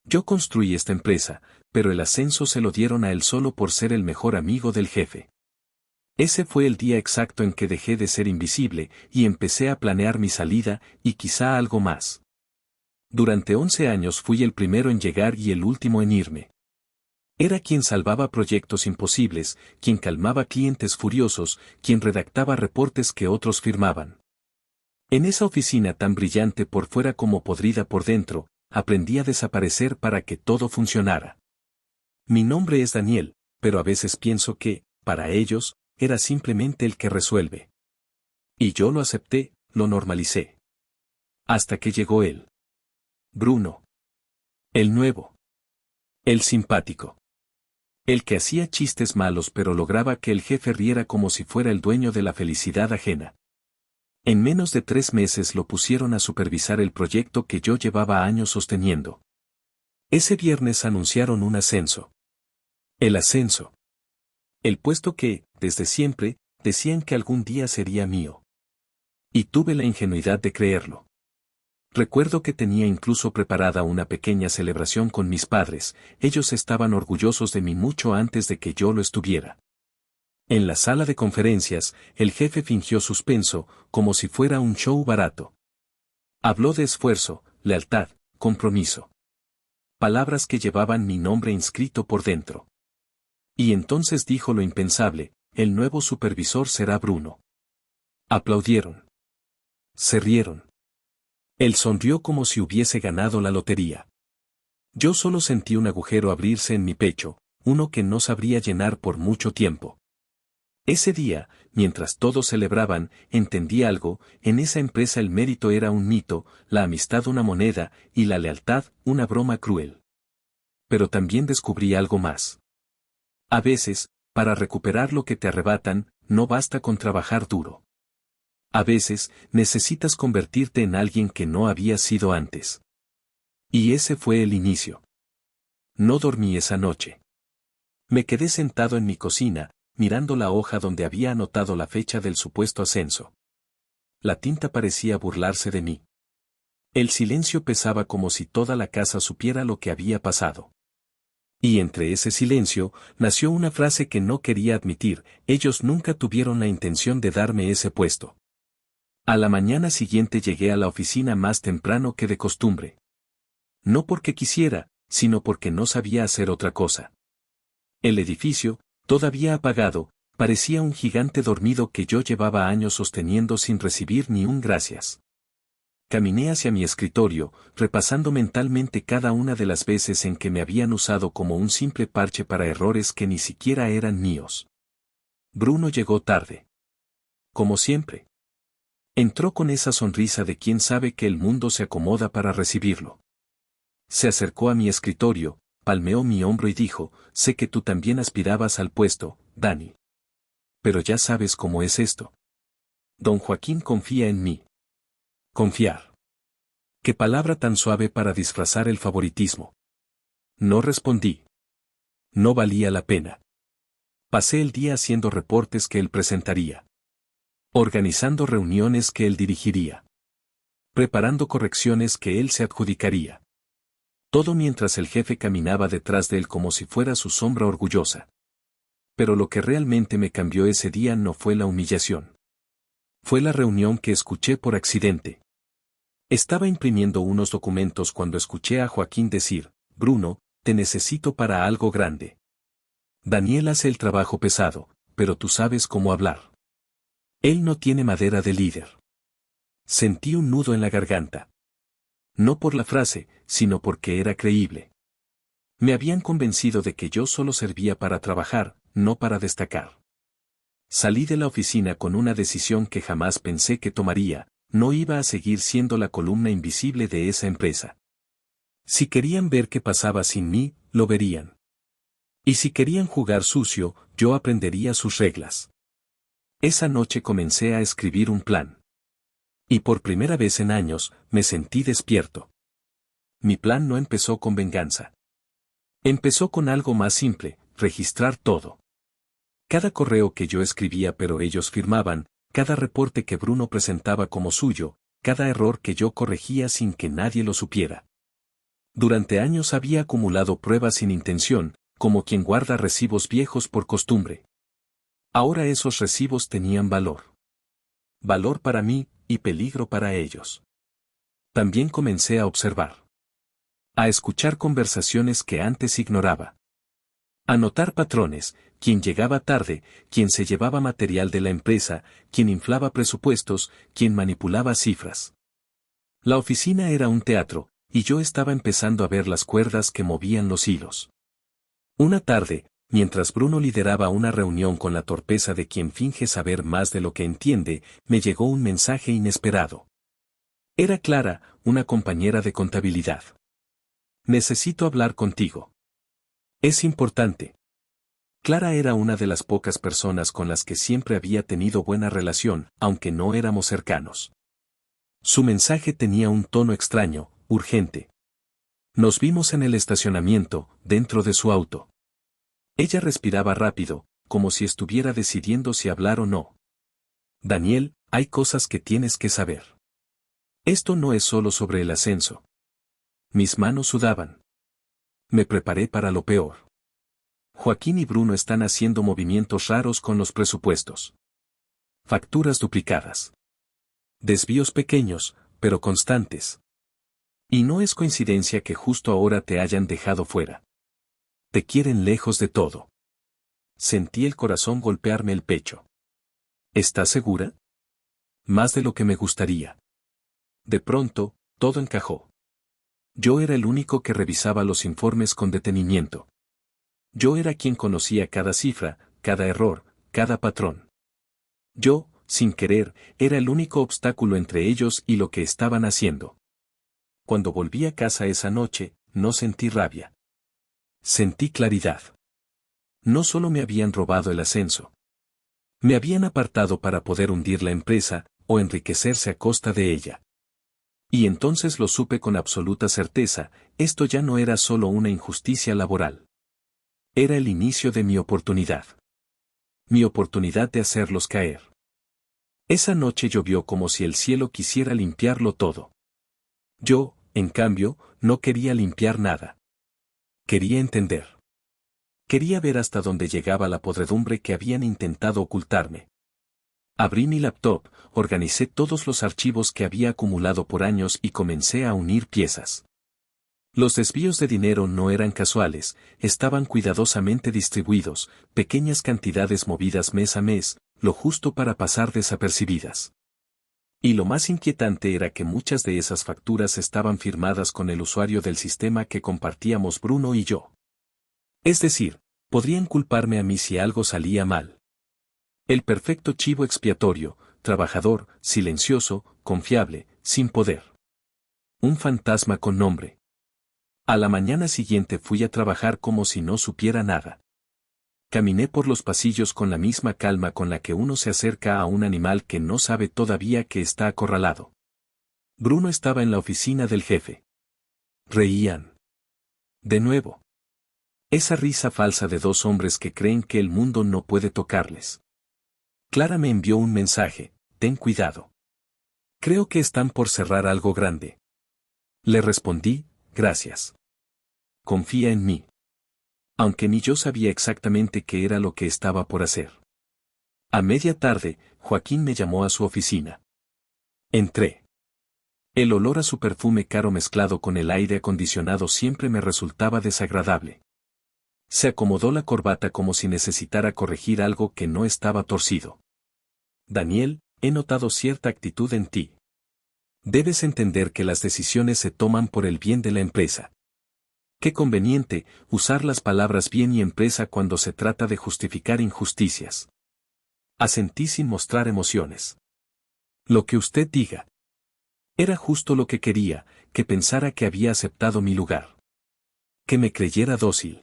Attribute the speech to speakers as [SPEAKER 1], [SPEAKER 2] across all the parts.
[SPEAKER 1] Yo construí esta empresa, pero el ascenso se lo dieron a él solo por ser el mejor amigo del jefe. Ese fue el día exacto en que dejé de ser invisible y empecé a planear mi salida y quizá algo más. Durante 11 años fui el primero en llegar y el último en irme. Era quien salvaba proyectos imposibles, quien calmaba clientes furiosos, quien redactaba reportes que otros firmaban. En esa oficina tan brillante por fuera como podrida por dentro, aprendí a desaparecer para que todo funcionara. Mi nombre es Daniel, pero a veces pienso que, para ellos, era simplemente el que resuelve. Y yo lo acepté, lo normalicé. Hasta que llegó él. Bruno. El nuevo. El simpático. El que hacía chistes malos pero lograba que el jefe riera como si fuera el dueño de la felicidad ajena. En menos de 3 meses lo pusieron a supervisar el proyecto que yo llevaba años sosteniendo. Ese viernes anunciaron un ascenso. El ascenso. El puesto que, desde siempre, decían que algún día sería mío. Y tuve la ingenuidad de creerlo. Recuerdo que tenía incluso preparada una pequeña celebración con mis padres, ellos estaban orgullosos de mí mucho antes de que yo lo estuviera. En la sala de conferencias, el jefe fingió suspenso, como si fuera un show barato. Habló de esfuerzo, lealtad, compromiso. Palabras que llevaban mi nombre inscrito por dentro. Y entonces dijo lo impensable, el nuevo supervisor será Bruno. Aplaudieron. Se rieron. Él sonrió como si hubiese ganado la lotería. Yo solo sentí un agujero abrirse en mi pecho, uno que no sabría llenar por mucho tiempo. Ese día, mientras todos celebraban, entendí algo, en esa empresa el mérito era un mito, la amistad una moneda, y la lealtad una broma cruel. Pero también descubrí algo más. A veces, para recuperar lo que te arrebatan, no basta con trabajar duro. A veces, necesitas convertirte en alguien que no habías sido antes. Y ese fue el inicio. No dormí esa noche. Me quedé sentado en mi cocina, mirando la hoja donde había anotado la fecha del supuesto ascenso. La tinta parecía burlarse de mí. El silencio pesaba como si toda la casa supiera lo que había pasado. Y entre ese silencio, nació una frase que no quería admitir, ellos nunca tuvieron la intención de darme ese puesto. A la mañana siguiente llegué a la oficina más temprano que de costumbre. No porque quisiera, sino porque no sabía hacer otra cosa. El edificio, todavía apagado, parecía un gigante dormido que yo llevaba años sosteniendo sin recibir ni un gracias. Caminé hacia mi escritorio, repasando mentalmente cada una de las veces en que me habían usado como un simple parche para errores que ni siquiera eran míos. Bruno llegó tarde. Como siempre. Entró con esa sonrisa de quien sabe que el mundo se acomoda para recibirlo. Se acercó a mi escritorio, palmeó mi hombro y dijo, sé que tú también aspirabas al puesto, Dani. Pero ya sabes cómo es esto. Don Joaquín confía en mí. Confiar. Qué palabra tan suave para disfrazar el favoritismo. No respondí. No valía la pena. Pasé el día haciendo reportes que él presentaría. Organizando reuniones que él dirigiría. Preparando correcciones que él se adjudicaría. Todo mientras el jefe caminaba detrás de él como si fuera su sombra orgullosa. Pero lo que realmente me cambió ese día no fue la humillación. Fue la reunión que escuché por accidente. Estaba imprimiendo unos documentos cuando escuché a Joaquín decir, Bruno, te necesito para algo grande. Daniel hace el trabajo pesado, pero tú sabes cómo hablar. Él no tiene madera de líder. Sentí un nudo en la garganta. No por la frase, sino porque era creíble. Me habían convencido de que yo solo servía para trabajar, no para destacar. Salí de la oficina con una decisión que jamás pensé que tomaría, no iba a seguir siendo la columna invisible de esa empresa. Si querían ver qué pasaba sin mí, lo verían. Y si querían jugar sucio, yo aprendería sus reglas. Esa noche comencé a escribir un plan. Y por primera vez en años, me sentí despierto. Mi plan no empezó con venganza. Empezó con algo más simple, registrar todo. Cada correo que yo escribía pero ellos firmaban, cada reporte que Bruno presentaba como suyo, cada error que yo corregía sin que nadie lo supiera. Durante años había acumulado pruebas sin intención, como quien guarda recibos viejos por costumbre. Ahora esos recibos tenían valor. Valor para mí, y peligro para ellos. También comencé a observar. A escuchar conversaciones que antes ignoraba. A notar patrones, quien llegaba tarde, quien se llevaba material de la empresa, quien inflaba presupuestos, quien manipulaba cifras. La oficina era un teatro, y yo estaba empezando a ver las cuerdas que movían los hilos. Una tarde, mientras Bruno lideraba una reunión con la torpeza de quien finge saber más de lo que entiende, me llegó un mensaje inesperado. Era Clara, una compañera de contabilidad. Necesito hablar contigo. Es importante. Clara era una de las pocas personas con las que siempre había tenido buena relación, aunque no éramos cercanos. Su mensaje tenía un tono extraño, urgente. Nos vimos en el estacionamiento, dentro de su auto. Ella respiraba rápido, como si estuviera decidiendo si hablar o no. Daniel, hay cosas que tienes que saber. Esto no es solo sobre el ascenso. Mis manos sudaban. Me preparé para lo peor. Joaquín y Bruno están haciendo movimientos raros con los presupuestos. Facturas duplicadas. Desvíos pequeños, pero constantes. Y no es coincidencia que justo ahora te hayan dejado fuera. Te quieren lejos de todo. Sentí el corazón golpearme el pecho. ¿Estás segura? Más de lo que me gustaría. De pronto, todo encajó. Yo era el único que revisaba los informes con detenimiento. Yo era quien conocía cada cifra, cada error, cada patrón. Yo, sin querer, era el único obstáculo entre ellos y lo que estaban haciendo. Cuando volví a casa esa noche, no sentí rabia. Sentí claridad. No solo me habían robado el ascenso. Me habían apartado para poder hundir la empresa, o enriquecerse a costa de ella. Y entonces lo supe con absoluta certeza, esto ya no era solo una injusticia laboral. Era el inicio de mi oportunidad. Mi oportunidad de hacerlos caer. Esa noche llovió como si el cielo quisiera limpiarlo todo. Yo, en cambio, no quería limpiar nada. Quería entender. Quería ver hasta dónde llegaba la podredumbre que habían intentado ocultarme. Abrí mi laptop, organicé todos los archivos que había acumulado por años y comencé a unir piezas. Los desvíos de dinero no eran casuales, estaban cuidadosamente distribuidos, pequeñas cantidades movidas mes a mes, lo justo para pasar desapercibidas. Y lo más inquietante era que muchas de esas facturas estaban firmadas con el usuario del sistema que compartíamos Bruno y yo. Es decir, podrían culparme a mí si algo salía mal. El perfecto chivo expiatorio, trabajador, silencioso, confiable, sin poder. Un fantasma con nombre. A la mañana siguiente fui a trabajar como si no supiera nada. Caminé por los pasillos con la misma calma con la que uno se acerca a un animal que no sabe todavía que está acorralado. Bruno estaba en la oficina del jefe. Reían. De nuevo. Esa risa falsa de dos hombres que creen que el mundo no puede tocarles. Clara me envió un mensaje, ten cuidado. Creo que están por cerrar algo grande. Le respondí, gracias. Confía en mí. Aunque ni yo sabía exactamente qué era lo que estaba por hacer. A media tarde, Joaquín me llamó a su oficina. Entré. El olor a su perfume caro mezclado con el aire acondicionado siempre me resultaba desagradable. Se acomodó la corbata como si necesitara corregir algo que no estaba torcido. Daniel, he notado cierta actitud en ti. Debes entender que las decisiones se toman por el bien de la empresa. Qué conveniente, usar las palabras bien y empresa cuando se trata de justificar injusticias. Asentí sin mostrar emociones. Lo que usted diga. Era justo lo que quería, que pensara que había aceptado mi lugar. Que me creyera dócil.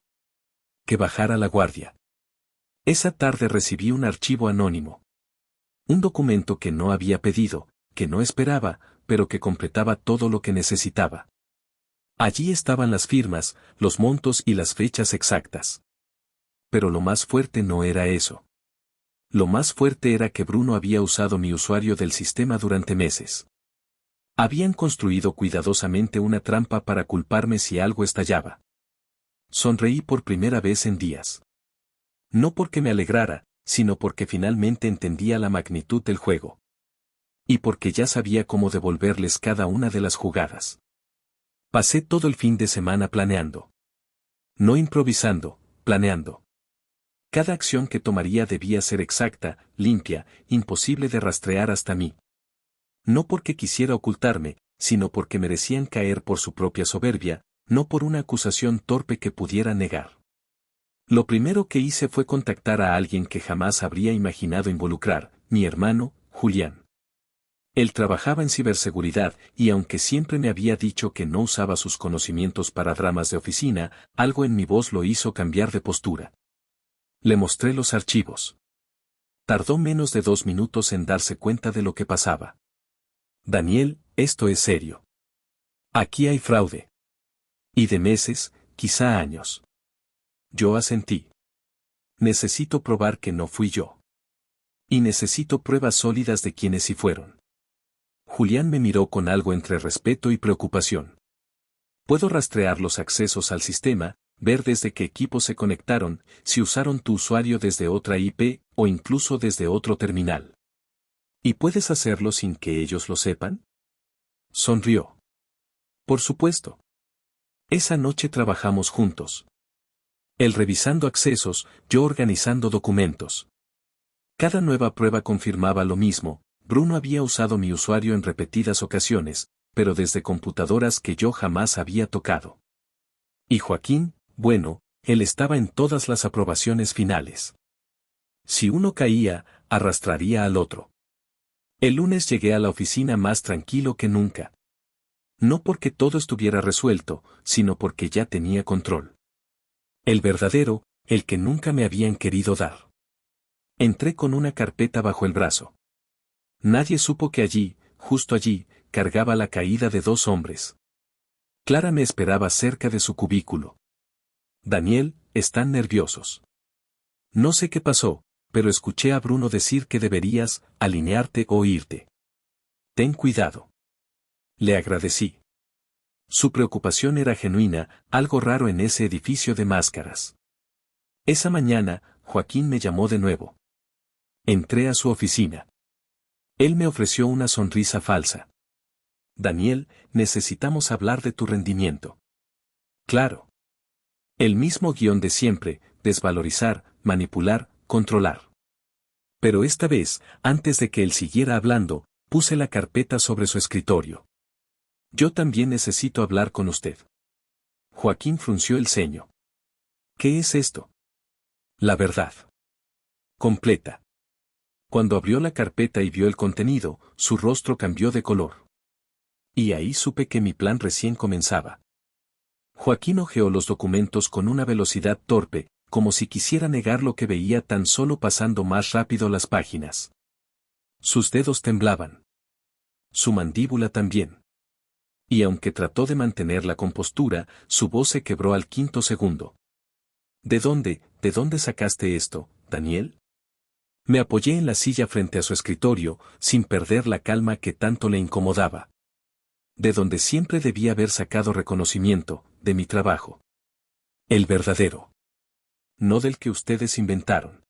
[SPEAKER 1] Que bajara la guardia. Esa tarde recibí un archivo anónimo. Un documento que no había pedido, que no esperaba, pero que completaba todo lo que necesitaba. Allí estaban las firmas, los montos y las fechas exactas. Pero lo más fuerte no era eso. Lo más fuerte era que Bruno había usado mi usuario del sistema durante meses. Habían construido cuidadosamente una trampa para culparme si algo estallaba. Sonreí por primera vez en días. No porque me alegrara, sino porque finalmente entendía la magnitud del juego. Y porque ya sabía cómo devolverles cada una de las jugadas. Pasé todo el fin de semana planeando. No improvisando, planeando. Cada acción que tomaría debía ser exacta, limpia, imposible de rastrear hasta mí. No porque quisiera ocultarme, sino porque merecían caer por su propia soberbia, no por una acusación torpe que pudiera negar. Lo primero que hice fue contactar a alguien que jamás habría imaginado involucrar, mi hermano, Julián. Él trabajaba en ciberseguridad y aunque siempre me había dicho que no usaba sus conocimientos para dramas de oficina, algo en mi voz lo hizo cambiar de postura. Le mostré los archivos. Tardó menos de 2 minutos en darse cuenta de lo que pasaba. Daniel, esto es serio. Aquí hay fraude. Y de meses, quizá años. Yo asentí. Necesito probar que no fui yo. Y necesito pruebas sólidas de quienes sí fueron. Julián me miró con algo entre respeto y preocupación. Puedo rastrear los accesos al sistema, ver desde qué equipos se conectaron, si usaron tu usuario desde otra IP, o incluso desde otro terminal. ¿Y puedes hacerlo sin que ellos lo sepan? Sonrió. Por supuesto. Esa noche trabajamos juntos. Él revisando accesos, yo organizando documentos. Cada nueva prueba confirmaba lo mismo. Bruno había usado mi usuario en repetidas ocasiones, pero desde computadoras que yo jamás había tocado. Y Joaquín, bueno, él estaba en todas las aprobaciones finales. Si uno caía, arrastraría al otro. El lunes llegué a la oficina más tranquilo que nunca. No porque todo estuviera resuelto, sino porque ya tenía control. El verdadero, el que nunca me habían querido dar. Entré con una carpeta bajo el brazo. Nadie supo que allí, justo allí, cargaba la caída de 2 hombres. Clara me esperaba cerca de su cubículo. Daniel, están nerviosos. No sé qué pasó, pero escuché a Bruno decir que deberías alinearte o irte. Ten cuidado. Le agradecí. Su preocupación era genuina, algo raro en ese edificio de máscaras. Esa mañana, Joaquín me llamó de nuevo. Entré a su oficina. Él me ofreció una sonrisa falsa. Daniel, necesitamos hablar de tu rendimiento. Claro. El mismo guión de siempre, desvalorizar, manipular, controlar. Pero esta vez, antes de que él siguiera hablando, puse la carpeta sobre su escritorio. Yo también necesito hablar con usted. Joaquín frunció el ceño. ¿Qué es esto? La verdad. Completa. Cuando abrió la carpeta y vio el contenido, su rostro cambió de color. Y ahí supe que mi plan recién comenzaba. Joaquín hojeó los documentos con una velocidad torpe, como si quisiera negar lo que veía tan solo pasando más rápido las páginas. Sus dedos temblaban. Su mandíbula también. Y aunque trató de mantener la compostura, su voz se quebró al 5.º segundo. ¿De dónde sacaste esto, Daniel? Me apoyé en la silla frente a su escritorio, sin perder la calma que tanto le incomodaba. De donde siempre debía haber sacado reconocimiento, de mi trabajo. El verdadero. No del que ustedes inventaron.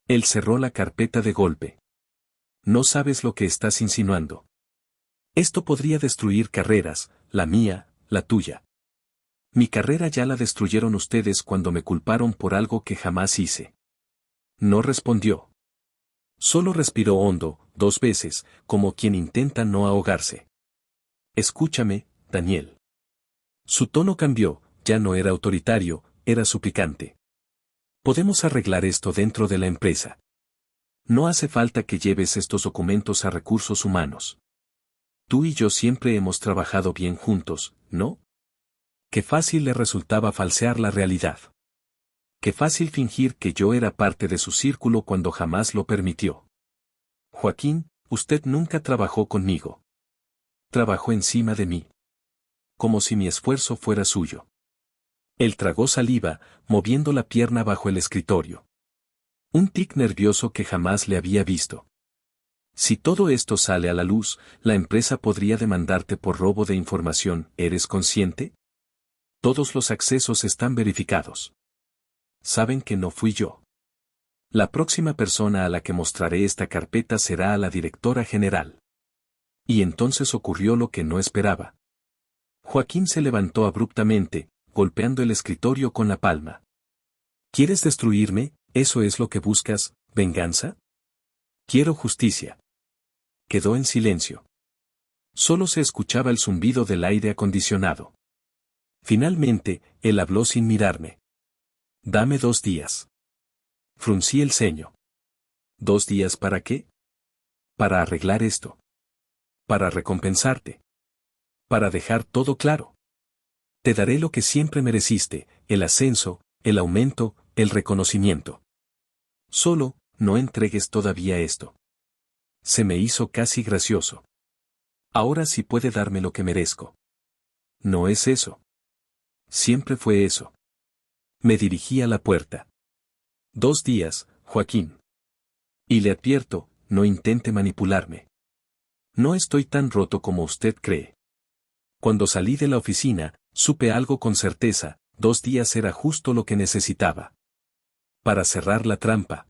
[SPEAKER 1] Él cerró la carpeta de golpe. No sabes lo que estás insinuando. Esto podría destruir carreras, la mía, la tuya. Mi carrera ya la destruyeron ustedes cuando me culparon por algo que jamás hice. No respondió. Solo respiró hondo, 2 veces, como quien intenta no ahogarse. Escúchame, Daniel. Su tono cambió, ya no era autoritario, era suplicante. Podemos arreglar esto dentro de la empresa. No hace falta que lleves estos documentos a recursos humanos. Tú y yo siempre hemos trabajado bien juntos, ¿no? Qué fácil le resultaba falsear la realidad. Qué fácil fingir que yo era parte de su círculo cuando jamás lo permitió. Joaquín, usted nunca trabajó conmigo. Trabajó encima de mí. Como si mi esfuerzo fuera suyo. Él tragó saliva, moviendo la pierna bajo el escritorio. Un tic nervioso que jamás le había visto. Si todo esto sale a la luz, la empresa podría demandarte por robo de información, ¿eres consciente? Todos los accesos están verificados. Saben que no fui yo. La próxima persona a la que mostraré esta carpeta será a la directora general. Y entonces ocurrió lo que no esperaba. Joaquín se levantó abruptamente, golpeando el escritorio con la palma. ¿Quieres destruirme? ¿Eso es lo que buscas? ¿Venganza? Quiero justicia. Quedó en silencio. Solo se escuchaba el zumbido del aire acondicionado. Finalmente, él habló sin mirarme. Dame 2 días. Fruncí el ceño. ¿2 días para qué? Para arreglar esto. Para recompensarte. Para dejar todo claro. Te daré lo que siempre mereciste, el ascenso, el aumento, el reconocimiento. Solo, no entregues todavía esto. Se me hizo casi gracioso. Ahora sí puede darme lo que merezco. No es eso. Siempre fue eso. Me dirigí a la puerta. 2 días, Joaquín. Y le advierto, no intente manipularme. No estoy tan roto como usted cree. Cuando salí de la oficina, supe algo con certeza, 2 días era justo lo que necesitaba. Para cerrar la trampa.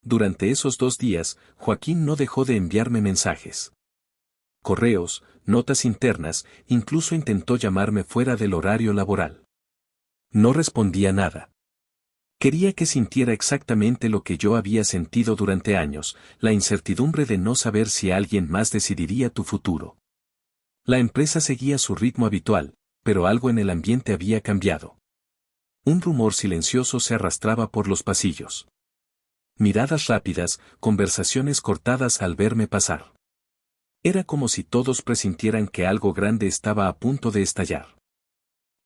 [SPEAKER 1] Durante esos 2 días, Joaquín no dejó de enviarme mensajes. Correos, notas internas, incluso intentó llamarme fuera del horario laboral. No respondía nada. Quería que sintiera exactamente lo que yo había sentido durante años, la incertidumbre de no saber si alguien más decidiría tu futuro. La empresa seguía su ritmo habitual, pero algo en el ambiente había cambiado. Un rumor silencioso se arrastraba por los pasillos. Miradas rápidas, conversaciones cortadas al verme pasar. Era como si todos presintieran que algo grande estaba a punto de estallar.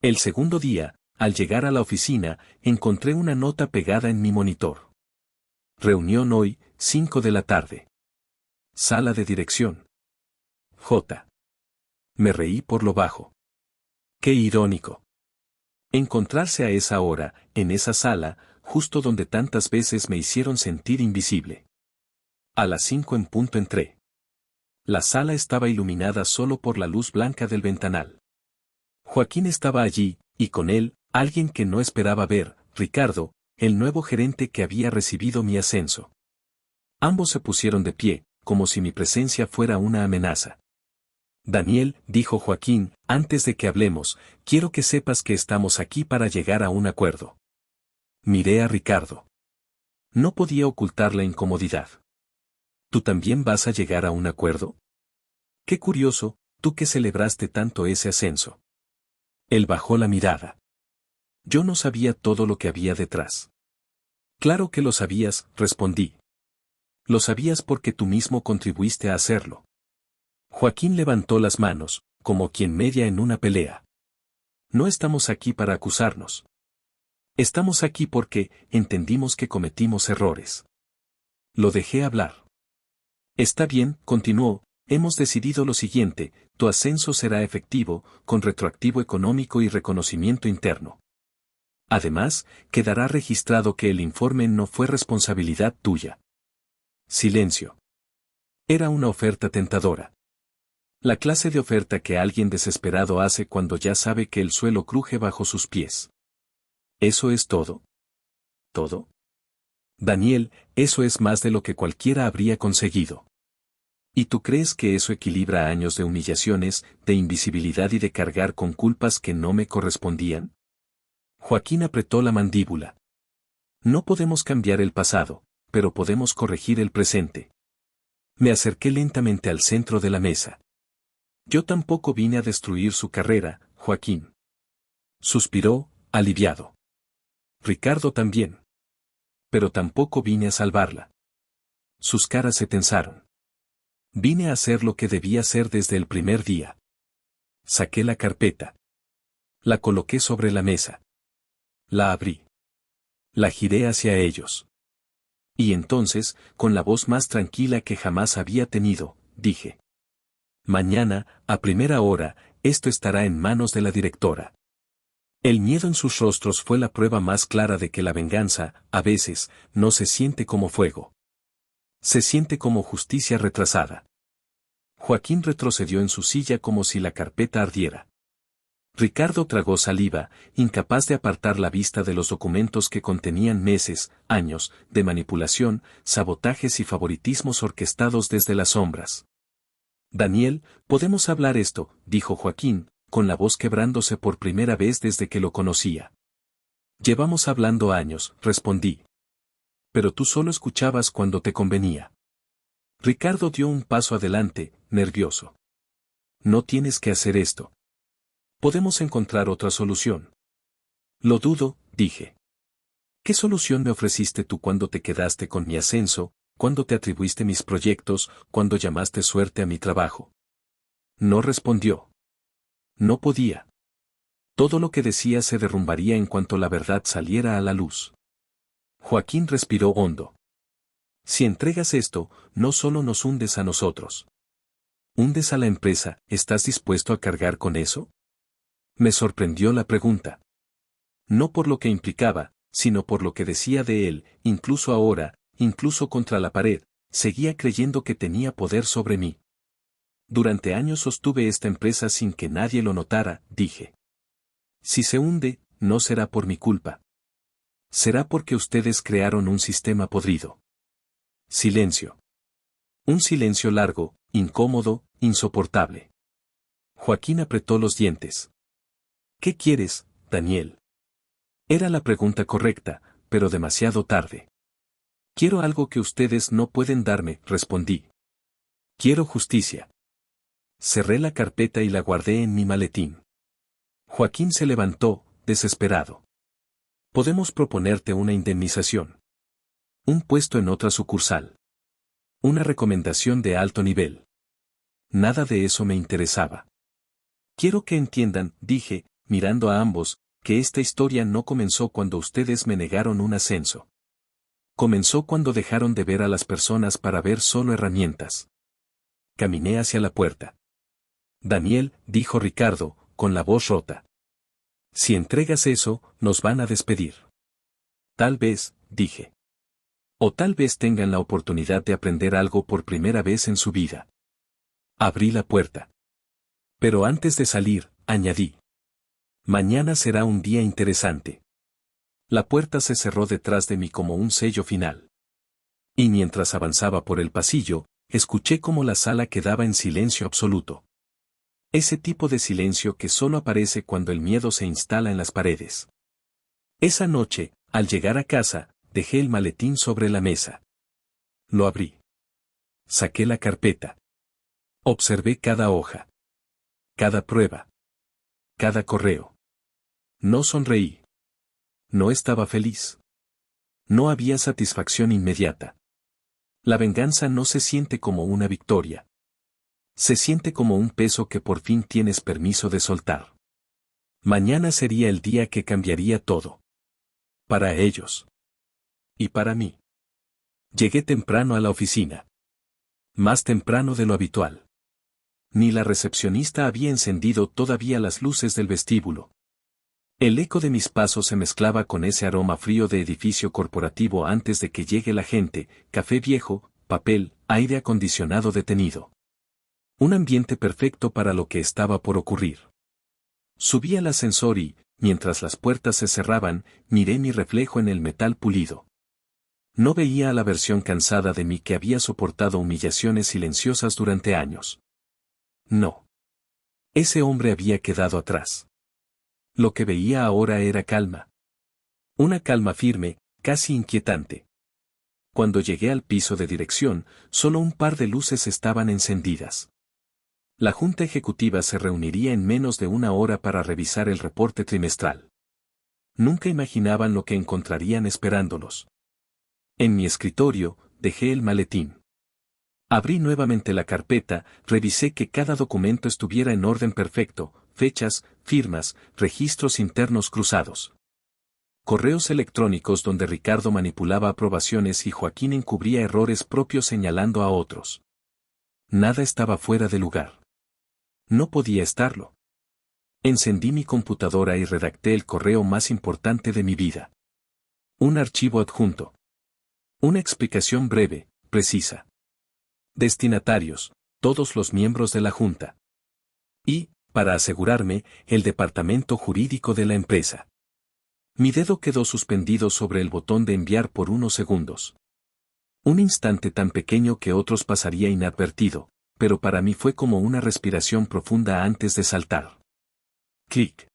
[SPEAKER 1] El segundo día, al llegar a la oficina, encontré una nota pegada en mi monitor. Reunión hoy, 5 de la tarde. Sala de dirección. J. Me reí por lo bajo. Qué irónico. Encontrarse a esa hora, en esa sala, justo donde tantas veces me hicieron sentir invisible. A las 5 en punto entré. La sala estaba iluminada solo por la luz blanca del ventanal. Joaquín estaba allí, y con él, alguien que no esperaba ver, Ricardo, el nuevo gerente que había recibido mi ascenso. Ambos se pusieron de pie, como si mi presencia fuera una amenaza. Daniel, dijo Joaquín, antes de que hablemos, quiero que sepas que estamos aquí para llegar a un acuerdo. Miré a Ricardo. No podía ocultar la incomodidad. ¿Tú también vas a llegar a un acuerdo? Qué curioso, tú que celebraste tanto ese ascenso. Él bajó la mirada. Yo no sabía todo lo que había detrás. Claro que lo sabías, respondí. Lo sabías porque tú mismo contribuiste a hacerlo. Joaquín levantó las manos, como quien media en una pelea. No estamos aquí para acusarnos. Estamos aquí porque entendimos que cometimos errores. Lo dejé hablar. Está bien, continuó, hemos decidido lo siguiente, tu ascenso será efectivo, con retroactivo económico y reconocimiento interno. Además, quedará registrado que el informe no fue responsabilidad tuya. Silencio. Era una oferta tentadora. La clase de oferta que alguien desesperado hace cuando ya sabe que el suelo cruje bajo sus pies. ¿Eso es todo? ¿Todo? Daniel, eso es más de lo que cualquiera habría conseguido. ¿Y tú crees que eso equilibra años de humillaciones, de invisibilidad y de cargar con culpas que no me correspondían? Joaquín apretó la mandíbula. No podemos cambiar el pasado, pero podemos corregir el presente. Me acerqué lentamente al centro de la mesa. Yo tampoco vine a destruir su carrera, Joaquín. Suspiró, aliviado. Ricardo también. Pero tampoco vine a salvarla. Sus caras se tensaron. Vine a hacer lo que debía hacer desde el primer día. Saqué la carpeta. La coloqué sobre la mesa. La abrí. La giré hacia ellos. Y entonces, con la voz más tranquila que jamás había tenido, dije. Mañana, a primera hora, esto estará en manos de la directora. El miedo en sus rostros fue la prueba más clara de que la venganza, a veces, no se siente como fuego. Se siente como justicia retrasada. Joaquín retrocedió en su silla como si la carpeta ardiera. Ricardo tragó saliva, incapaz de apartar la vista de los documentos que contenían meses, años, de manipulación, sabotajes y favoritismos orquestados desde las sombras. Daniel, podemos hablar esto, dijo Joaquín, con la voz quebrándose por primera vez desde que lo conocía. Llevamos hablando años, respondí. Pero tú solo escuchabas cuando te convenía. Ricardo dio un paso adelante, nervioso. No tienes que hacer esto. Podemos encontrar otra solución. Lo dudo, dije. ¿Qué solución me ofreciste tú cuando te quedaste con mi ascenso, cuando te atribuiste mis proyectos, cuando llamaste suerte a mi trabajo? No respondió. No podía. Todo lo que decía se derrumbaría en cuanto la verdad saliera a la luz. Joaquín respiró hondo. Si entregas esto, no solo nos hundes a nosotros. ¿Hundes a la empresa? ¿Estás dispuesto a cargar con eso? Me sorprendió la pregunta. No por lo que implicaba, sino por lo que decía de él, incluso ahora, incluso contra la pared, seguía creyendo que tenía poder sobre mí. Durante años sostuve esta empresa sin que nadie lo notara, dije. Si se hunde, no será por mi culpa. Será porque ustedes crearon un sistema podrido. Silencio. Un silencio largo, incómodo, insoportable. Joaquín apretó los dientes. ¿Qué quieres, Daniel? Era la pregunta correcta, pero demasiado tarde. Quiero algo que ustedes no pueden darme, respondí. Quiero justicia. Cerré la carpeta y la guardé en mi maletín. Joaquín se levantó, desesperado. Podemos proponerte una indemnización. Un puesto en otra sucursal. Una recomendación de alto nivel. Nada de eso me interesaba. Quiero que entiendan, dije, mirando a ambos, que esta historia no comenzó cuando ustedes me negaron un ascenso. Comenzó cuando dejaron de ver a las personas para ver solo herramientas. Caminé hacia la puerta. Daniel, dijo Ricardo, con la voz rota. Si entregas eso, nos van a despedir. Tal vez, dije. O tal vez tengan la oportunidad de aprender algo por primera vez en su vida. Abrí la puerta. Pero antes de salir, añadí. Mañana será un día interesante. La puerta se cerró detrás de mí como un sello final. Y mientras avanzaba por el pasillo, escuché cómo la sala quedaba en silencio absoluto. Ese tipo de silencio que solo aparece cuando el miedo se instala en las paredes. Esa noche, al llegar a casa, dejé el maletín sobre la mesa. Lo abrí. Saqué la carpeta. Observé cada hoja. Cada prueba. Cada correo. No sonreí. No estaba feliz. No había satisfacción inmediata. La venganza no se siente como una victoria. Se siente como un peso que por fin tienes permiso de soltar. Mañana sería el día que cambiaría todo. Para ellos. Y para mí. Llegué temprano a la oficina. Más temprano de lo habitual. Ni la recepcionista había encendido todavía las luces del vestíbulo. El eco de mis pasos se mezclaba con ese aroma frío de edificio corporativo antes de que llegue la gente, café viejo, papel, aire acondicionado detenido. Un ambiente perfecto para lo que estaba por ocurrir. Subí al ascensor y, mientras las puertas se cerraban, miré mi reflejo en el metal pulido. No veía a la versión cansada de mí que había soportado humillaciones silenciosas durante años. No. Ese hombre había quedado atrás. Lo que veía ahora era calma. Una calma firme, casi inquietante. Cuando llegué al piso de dirección, solo un par de luces estaban encendidas. La junta ejecutiva se reuniría en menos de una hora para revisar el reporte trimestral. Nunca imaginaban lo que encontrarían esperándolos. En mi escritorio, dejé el maletín. Abrí nuevamente la carpeta, revisé que cada documento estuviera en orden perfecto, fechas, firmas, registros internos cruzados. Correos electrónicos donde Ricardo manipulaba aprobaciones y Joaquín encubría errores propios señalando a otros. Nada estaba fuera de lugar. No podía estarlo. Encendí mi computadora y redacté el correo más importante de mi vida. Un archivo adjunto. Una explicación breve, precisa. Destinatarios, todos los miembros de la Junta. Y, para asegurarme, el departamento jurídico de la empresa. Mi dedo quedó suspendido sobre el botón de enviar por unos segundos. Un instante tan pequeño que otros pasaría inadvertido, pero para mí fue como una respiración profunda antes de saltar. Clic.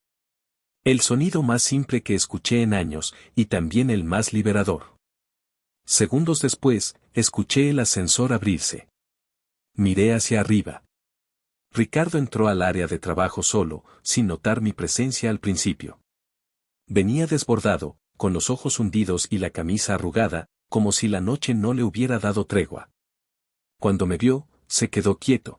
[SPEAKER 1] El sonido más simple que escuché en años, y también el más liberador. Segundos después, escuché el ascensor abrirse. Miré hacia arriba. Ricardo entró al área de trabajo solo, sin notar mi presencia al principio. Venía desbordado, con los ojos hundidos y la camisa arrugada, como si la noche no le hubiera dado tregua. Cuando me vio, se quedó quieto.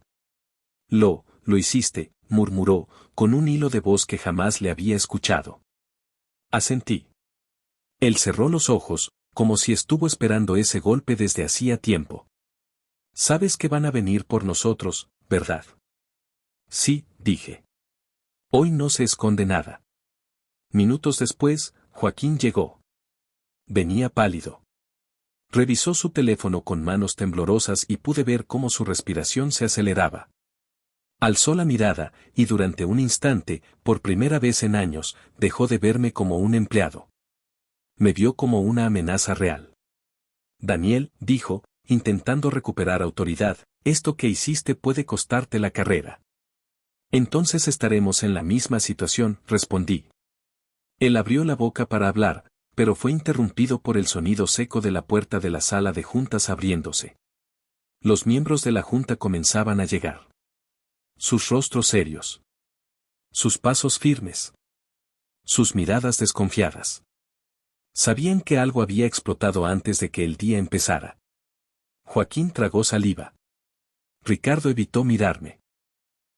[SPEAKER 1] Lo hiciste, murmuró, con un hilo de voz que jamás le había escuchado. Asentí. Él cerró los ojos, como si estuvo esperando ese golpe desde hacía tiempo. Sabes que van a venir por nosotros, ¿verdad? Sí, dije. Hoy no se esconde nada. Minutos después, Joaquín llegó. Venía pálido. Revisó su teléfono con manos temblorosas y pude ver cómo su respiración se aceleraba. Alzó la mirada, y durante un instante, por primera vez en años, dejó de verme como un empleado. Me vio como una amenaza real. Daniel, dijo, intentando recuperar autoridad, esto que hiciste puede costarte la carrera. Entonces estaremos en la misma situación, respondí. Él abrió la boca para hablar, pero fue interrumpido por el sonido seco de la puerta de la sala de juntas abriéndose. Los miembros de la junta comenzaban a llegar. Sus rostros serios. Sus pasos firmes. Sus miradas desconfiadas. Sabían que algo había explotado antes de que el día empezara. Joaquín tragó saliva. Ricardo evitó mirarme.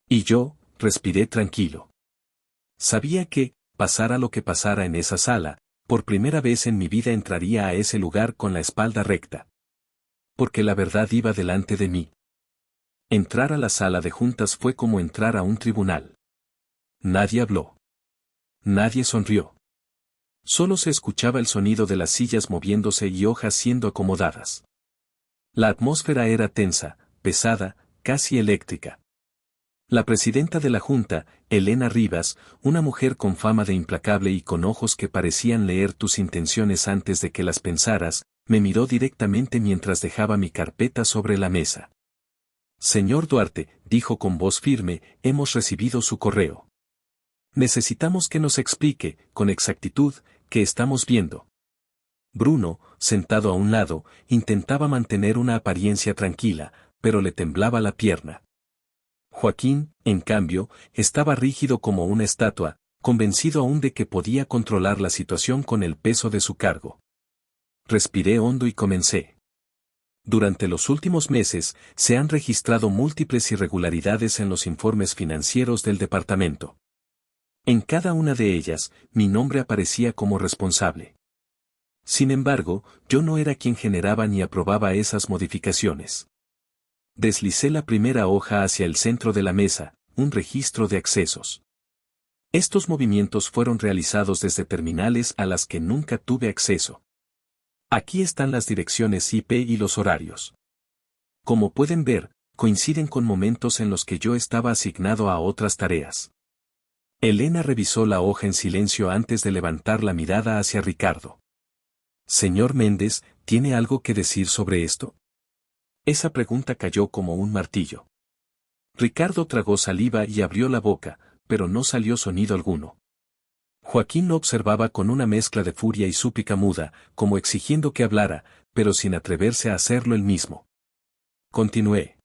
[SPEAKER 1] Y yo, respiré tranquilo. Sabía que, pasara lo que pasara en esa sala, por primera vez en mi vida entraría a ese lugar con la espalda recta. Porque la verdad iba delante de mí. Entrar a la sala de juntas fue como entrar a un tribunal. Nadie habló. Nadie sonrió. Solo se escuchaba el sonido de las sillas moviéndose y hojas siendo acomodadas. La atmósfera era tensa, pesada, casi eléctrica. La presidenta de la Junta, Elena Rivas, una mujer con fama de implacable y con ojos que parecían leer tus intenciones antes de que las pensaras, me miró directamente mientras dejaba mi carpeta sobre la mesa. Señor Duarte, dijo con voz firme, hemos recibido su correo. Necesitamos que nos explique, con exactitud, qué estamos viendo. Bruno, sentado a un lado, intentaba mantener una apariencia tranquila, pero le temblaba la pierna. Joaquín, en cambio, estaba rígido como una estatua, convencido aún de que podía controlar la situación con el peso de su cargo. Respiré hondo y comencé. Durante los últimos meses, se han registrado múltiples irregularidades en los informes financieros del departamento. En cada una de ellas, mi nombre aparecía como responsable. Sin embargo, yo no era quien generaba ni aprobaba esas modificaciones. Deslicé la primera hoja hacia el centro de la mesa, un registro de accesos. Estos movimientos fueron realizados desde terminales a las que nunca tuve acceso. Aquí están las direcciones IP y los horarios. Como pueden ver, coinciden con momentos en los que yo estaba asignado a otras tareas. Elena revisó la hoja en silencio antes de levantar la mirada hacia Ricardo. Señor Méndez, ¿tiene algo que decir sobre esto? Esa pregunta cayó como un martillo. Ricardo tragó saliva y abrió la boca, pero no salió sonido alguno. Joaquín lo observaba con una mezcla de furia y súplica muda, como exigiendo que hablara, pero sin atreverse a hacerlo él mismo. Continué.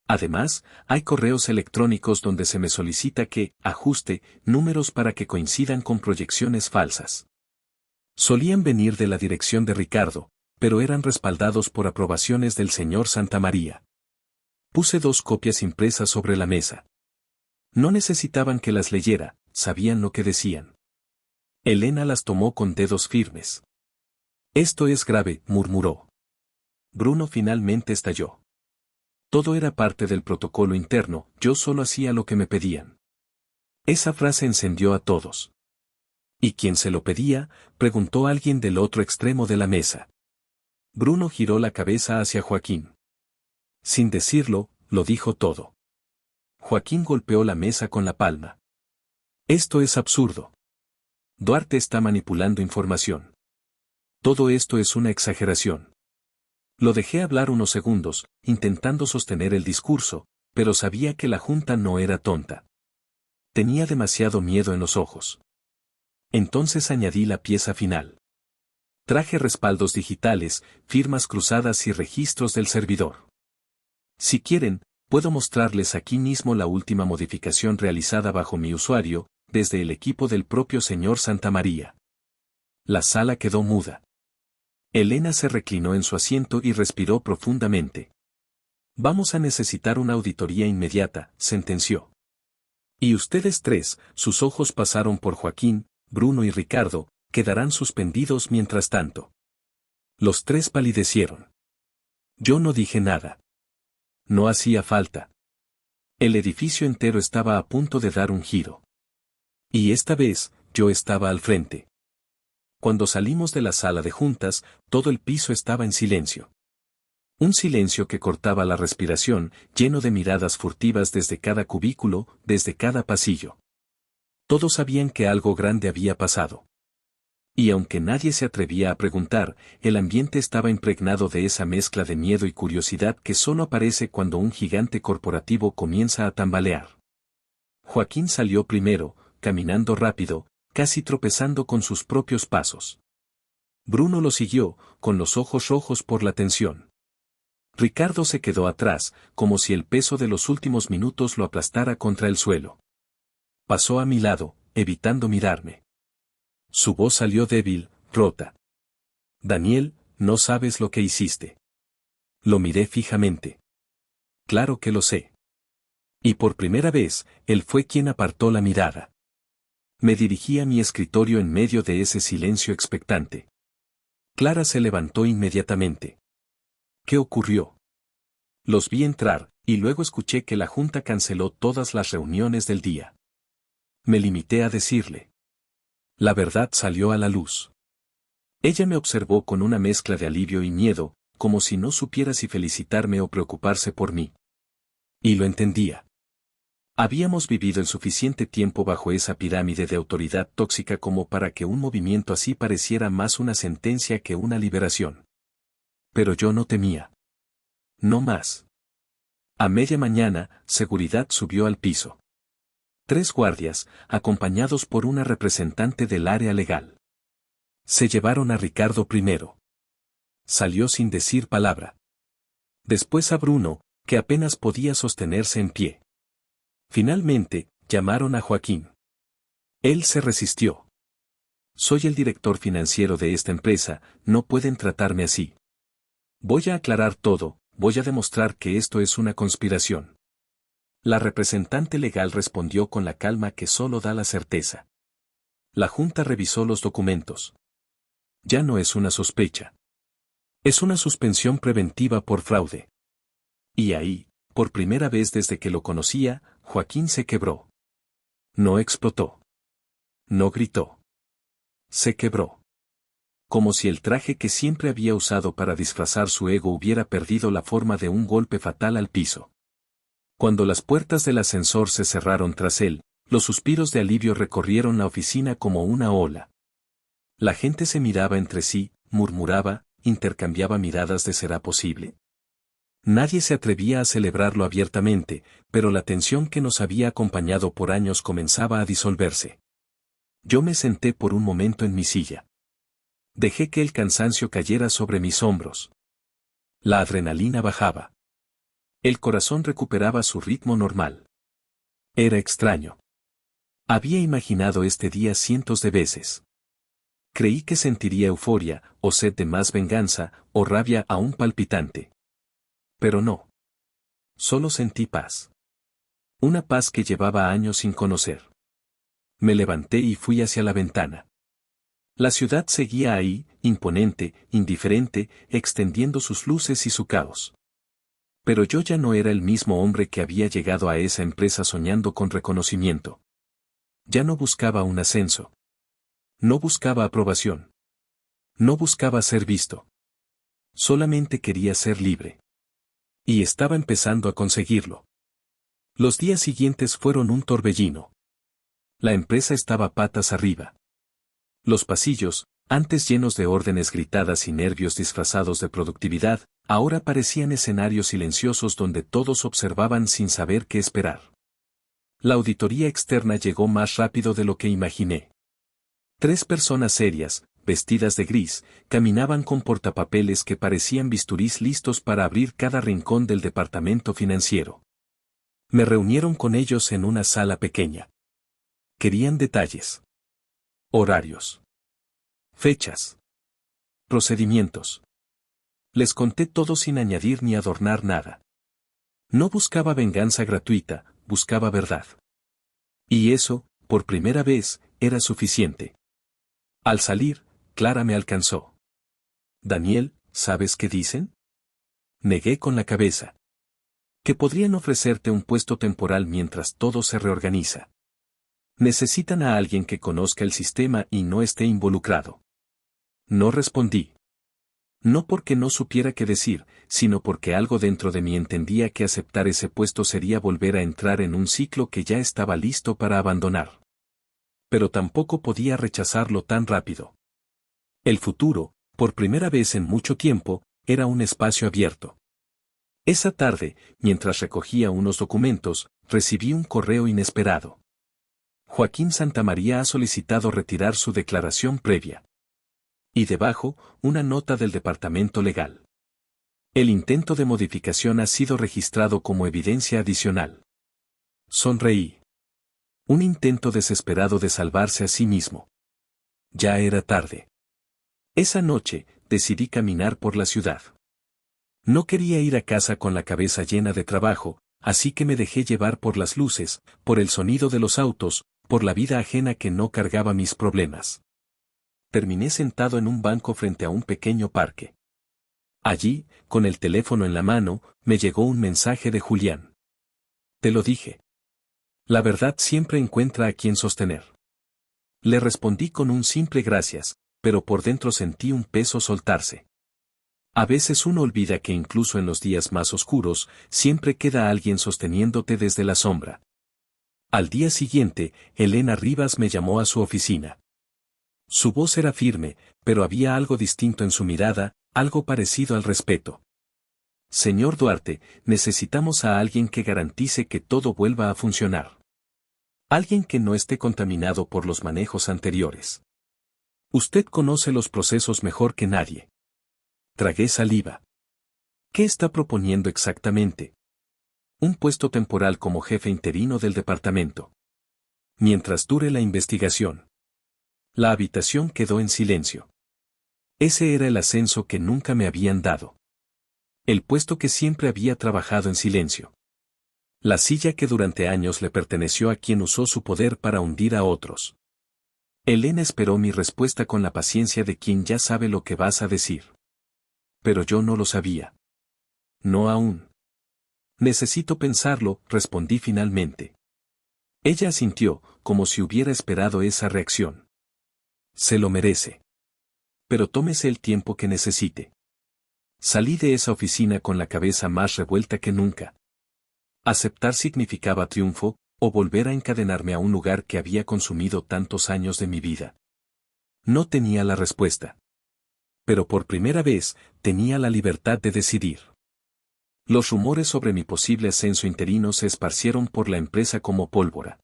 [SPEAKER 1] Además, hay correos electrónicos donde se me solicita que ajuste números para que coincidan con proyecciones falsas. Solían venir de la dirección de Ricardo, pero eran respaldados por aprobaciones del señor Santamaría. Puse 2 copias impresas sobre la mesa. No necesitaban que las leyera, sabían lo que decían. Elena las tomó con dedos firmes. Esto es grave, murmuró. Bruno finalmente estalló. Todo era parte del protocolo interno, yo solo hacía lo que me pedían. Esa frase encendió a todos. ¿Y quién se lo pedía?, preguntó alguien del otro extremo de la mesa. Bruno giró la cabeza hacia Joaquín. Sin decirlo, lo dijo todo. Joaquín golpeó la mesa con la palma. Esto es absurdo. Duarte está manipulando información. Todo esto es una exageración. Lo dejé hablar unos segundos, intentando sostener el discurso, pero sabía que la junta no era tonta. Tenía demasiado miedo en los ojos. Entonces añadí la pieza final. Traje respaldos digitales, firmas cruzadas y registros del servidor. Si quieren, puedo mostrarles aquí mismo la última modificación realizada bajo mi usuario, desde el equipo del propio señor Santamaría. La sala quedó muda. Elena se reclinó en su asiento y respiró profundamente. Vamos a necesitar una auditoría inmediata, sentenció. Y ustedes tres, sus ojos pasaron por Joaquín, Bruno y Ricardo, quedarán suspendidos mientras tanto. Los tres palidecieron. Yo no dije nada. No hacía falta. El edificio entero estaba a punto de dar un giro. Y esta vez, yo estaba al frente. Cuando salimos de la sala de juntas, todo el piso estaba en silencio. Un silencio que cortaba la respiración, lleno de miradas furtivas desde cada cubículo, desde cada pasillo. Todos sabían que algo grande había pasado. Y aunque nadie se atrevía a preguntar, el ambiente estaba impregnado de esa mezcla de miedo y curiosidad que solo aparece cuando un gigante corporativo comienza a tambalear. Joaquín salió primero, caminando rápido, casi tropezando con sus propios pasos. Bruno lo siguió, con los ojos rojos por la tensión. Ricardo se quedó atrás, como si el peso de los últimos minutos lo aplastara contra el suelo. Pasó a mi lado, evitando mirarme. Su voz salió débil, rota. Daniel, no sabes lo que hiciste. Lo miré fijamente. Claro que lo sé. Y por primera vez, él fue quien apartó la mirada. Me dirigí a mi escritorio en medio de ese silencio expectante. Clara se levantó inmediatamente. ¿Qué ocurrió? Los vi entrar, y luego escuché que la junta canceló todas las reuniones del día. Me limité a decirle. La verdad salió a la luz. Ella me observó con una mezcla de alivio y miedo, como si no supiera si felicitarme o preocuparse por mí. Y lo entendía. Habíamos vivido el suficiente tiempo bajo esa pirámide de autoridad tóxica como para que un movimiento así pareciera más una sentencia que una liberación. Pero yo no temía. No más. A media mañana, seguridad subió al piso. 3 guardias, acompañados por una representante del área legal. Se llevaron a Ricardo primero. Salió sin decir palabra. Después a Bruno, que apenas podía sostenerse en pie. Finalmente, llamaron a Joaquín. Él se resistió. Soy el director financiero de esta empresa, no pueden tratarme así. Voy a aclarar todo, voy a demostrar que esto es una conspiración. La representante legal respondió con la calma que solo da la certeza. La junta revisó los documentos. Ya no es una sospecha. Es una suspensión preventiva por fraude. Y ahí, por primera vez desde que lo conocía, Joaquín se quebró. No explotó. No gritó. Se quebró. Como si el traje que siempre había usado para disfrazar su ego hubiera perdido la forma de un golpe fatal al piso. Cuando las puertas del ascensor se cerraron tras él, los suspiros de alivio recorrieron la oficina como una ola. La gente se miraba entre sí, murmuraba, intercambiaba miradas de ¿será posible? Nadie se atrevía a celebrarlo abiertamente, pero la tensión que nos había acompañado por años comenzaba a disolverse. Yo me senté por un momento en mi silla. Dejé que el cansancio cayera sobre mis hombros. La adrenalina bajaba. El corazón recuperaba su ritmo normal. Era extraño. Había imaginado este día cientos de veces. Creí que sentiría euforia, o sed de más venganza, o rabia aún palpitante. Pero no. Solo sentí paz. Una paz que llevaba años sin conocer. Me levanté y fui hacia la ventana. La ciudad seguía ahí, imponente, indiferente, extendiendo sus luces y su caos. Pero yo ya no era el mismo hombre que había llegado a esa empresa soñando con reconocimiento. Ya no buscaba un ascenso. No buscaba aprobación. No buscaba ser visto. Solamente quería ser libre. Y estaba empezando a conseguirlo. Los días siguientes fueron un torbellino. La empresa estaba patas arriba. Los pasillos, antes llenos de órdenes gritadas y nervios disfrazados de productividad, ahora parecían escenarios silenciosos donde todos observaban sin saber qué esperar. La auditoría externa llegó más rápido de lo que imaginé. 3 personas serias, vestidas de gris, caminaban con portapapeles que parecían bisturís listos para abrir cada rincón del departamento financiero. Me reunieron con ellos en una sala pequeña. Querían detalles. Horarios. Fechas. Procedimientos. Les conté todo sin añadir ni adornar nada. No buscaba venganza gratuita, buscaba verdad. Y eso, por primera vez, era suficiente. Al salir, Clara me alcanzó. Daniel, ¿sabes qué dicen? Negué con la cabeza. Que podrían ofrecerte un puesto temporal mientras todo se reorganiza. Necesitan a alguien que conozca el sistema y no esté involucrado. No respondí. No porque no supiera qué decir, sino porque algo dentro de mí entendía que aceptar ese puesto sería volver a entrar en un ciclo que ya estaba listo para abandonar. Pero tampoco podía rechazarlo tan rápido. El futuro, por primera vez en mucho tiempo, era un espacio abierto. Esa tarde, mientras recogía unos documentos, recibí un correo inesperado. Joaquín Santamaría ha solicitado retirar su declaración previa. Y debajo, una nota del departamento legal. El intento de modificación ha sido registrado como evidencia adicional. Sonreí. Un intento desesperado de salvarse a sí mismo. Ya era tarde. Esa noche, decidí caminar por la ciudad. No quería ir a casa con la cabeza llena de trabajo, así que me dejé llevar por las luces, por el sonido de los autos, por la vida ajena que no cargaba mis problemas. Terminé sentado en un banco frente a un pequeño parque. Allí, con el teléfono en la mano, me llegó un mensaje de Julián. Te lo dije. La verdad siempre encuentra a quien sostener. Le respondí con un simple gracias, pero por dentro sentí un peso soltarse. A veces uno olvida que incluso en los días más oscuros, siempre queda alguien sosteniéndote desde la sombra. Al día siguiente, Elena Rivas me llamó a su oficina. Su voz era firme, pero había algo distinto en su mirada, algo parecido al respeto. Señor Duarte, necesitamos a alguien que garantice que todo vuelva a funcionar. Alguien que no esté contaminado por los manejos anteriores. Usted conoce los procesos mejor que nadie. Tragué saliva. ¿Qué está proponiendo exactamente? Un puesto temporal como jefe interino del departamento. Mientras dure la investigación. La habitación quedó en silencio. Ese era el ascenso que nunca me habían dado. El puesto que siempre había trabajado en silencio. La silla que durante años le perteneció a quien usó su poder para hundir a otros. Elena esperó mi respuesta con la paciencia de quien ya sabe lo que vas a decir. Pero yo no lo sabía. No aún. Necesito pensarlo, respondí finalmente. Ella asintió, como si hubiera esperado esa reacción. Se lo merece. Pero tómese el tiempo que necesite. Salí de esa oficina con la cabeza más revuelta que nunca. Aceptar significaba triunfo, o volver a encadenarme a un lugar que había consumido tantos años de mi vida. No tenía la respuesta. Pero por primera vez, tenía la libertad de decidir. Los rumores sobre mi posible ascenso interino se esparcieron por la empresa como pólvora.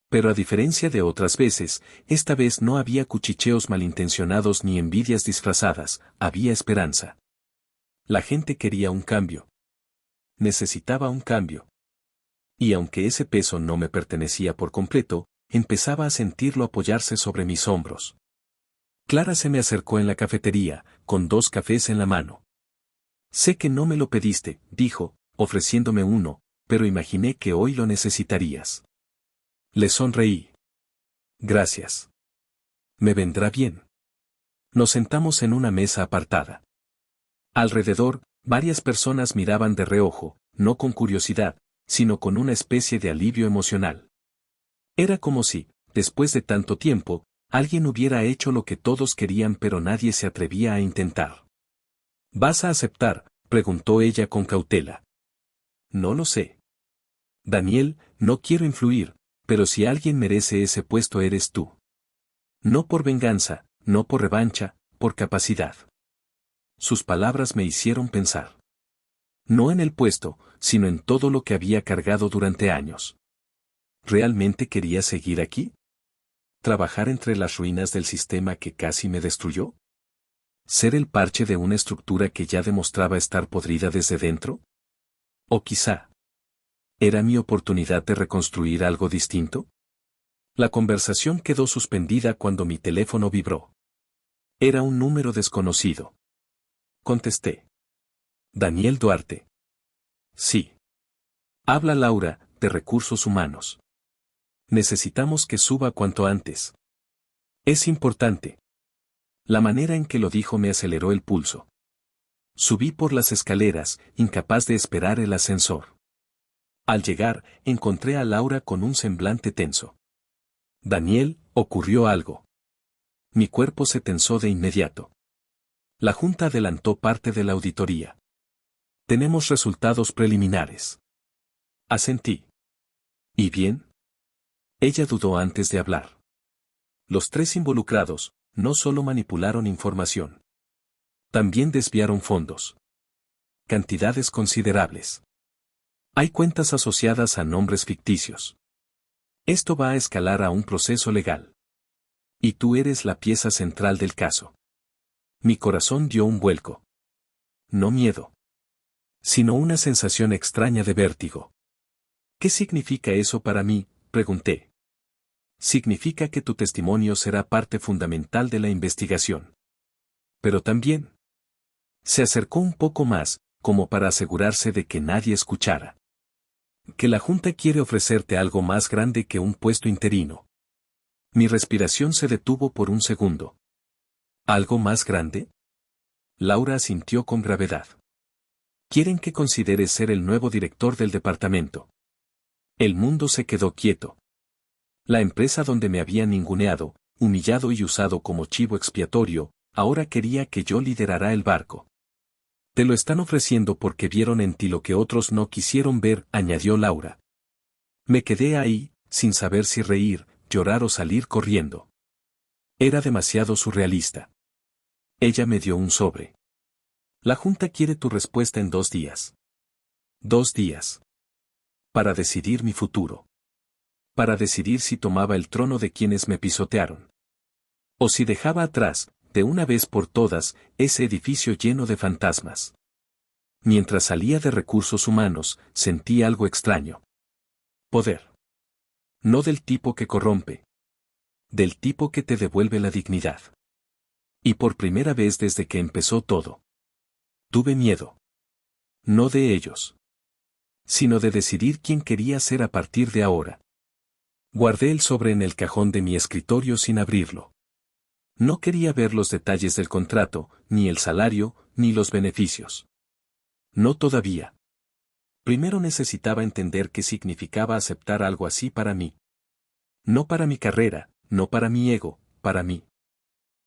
[SPEAKER 1] Pero a diferencia de otras veces, esta vez no había cuchicheos malintencionados ni envidias disfrazadas, había esperanza. La gente quería un cambio. Necesitaba un cambio. Y aunque ese peso no me pertenecía por completo, empezaba a sentirlo apoyarse sobre mis hombros. Clara se me acercó en la cafetería, con 2 cafés en la mano. Sé que no me lo pediste, dijo, ofreciéndome uno, pero imaginé que hoy lo necesitarías. Le sonreí. Gracias. Me vendrá bien. Nos sentamos en una mesa apartada. Alrededor, varias personas miraban de reojo, no con curiosidad, sino con una especie de alivio emocional. Era como si, después de tanto tiempo, alguien hubiera hecho lo que todos querían pero nadie se atrevía a intentar. ¿Vas a aceptar?, preguntó ella con cautela. No lo sé. Daniel, no quiero influir, pero si alguien merece ese puesto eres tú. No por venganza, no por revancha, por capacidad. Sus palabras me hicieron pensar. No en el puesto, sino en todo lo que había cargado durante años. ¿Realmente quería seguir aquí? ¿Trabajar entre las ruinas del sistema que casi me destruyó? ¿Ser el parche de una estructura que ya demostraba estar podrida desde dentro? ¿O quizá era mi oportunidad de reconstruir algo distinto? La conversación quedó suspendida cuando mi teléfono vibró. Era un número desconocido. Contesté. Daniel Duarte. Sí. Habla Laura, de Recursos Humanos. Necesitamos que suba cuanto antes. Es importante. La manera en que lo dijo me aceleró el pulso. Subí por las escaleras, incapaz de esperar el ascensor. Al llegar, encontré a Laura con un semblante tenso. Daniel, ocurrió algo. Mi cuerpo se tensó de inmediato. La Junta adelantó parte de la auditoría. Tenemos resultados preliminares. Asentí. ¿Y bien? Ella dudó antes de hablar. Los tres involucrados, no solo manipularon información. También desviaron fondos. Cantidades considerables. Hay cuentas asociadas a nombres ficticios. Esto va a escalar a un proceso legal. Y tú eres la pieza central del caso. Mi corazón dio un vuelco. No miedo, sino una sensación extraña de vértigo. ¿Qué significa eso para mí?, pregunté. Significa que tu testimonio será parte fundamental de la investigación. Pero también. Se acercó un poco más, como para asegurarse de que nadie escuchara. Que la Junta quiere ofrecerte algo más grande que un puesto interino. Mi respiración se detuvo por un segundo. ¿Algo más grande? Laura asintió con gravedad. Quieren que consideres ser el nuevo director del departamento. El mundo se quedó quieto. La empresa donde me había ninguneado, humillado y usado como chivo expiatorio, ahora quería que yo liderara el barco. Te lo están ofreciendo porque vieron en ti lo que otros no quisieron ver, añadió Laura. Me quedé ahí, sin saber si reír, llorar o salir corriendo. Era demasiado surrealista. Ella me dio un sobre. La Junta quiere tu respuesta en 2 días. 2 días. Para decidir mi futuro. Para decidir si tomaba el trono de quienes me pisotearon. O si dejaba atrás, de una vez por todas, ese edificio lleno de fantasmas. Mientras salía de Recursos Humanos, sentí algo extraño. Poder. No del tipo que corrompe. Del tipo que te devuelve la dignidad. Y por primera vez desde que empezó todo. Tuve miedo. No de ellos. Sino de decidir quién quería ser a partir de ahora. Guardé el sobre en el cajón de mi escritorio sin abrirlo. No quería ver los detalles del contrato, ni el salario, ni los beneficios. No todavía. Primero necesitaba entender qué significaba aceptar algo así para mí. No para mi carrera, no para mi ego, para mí.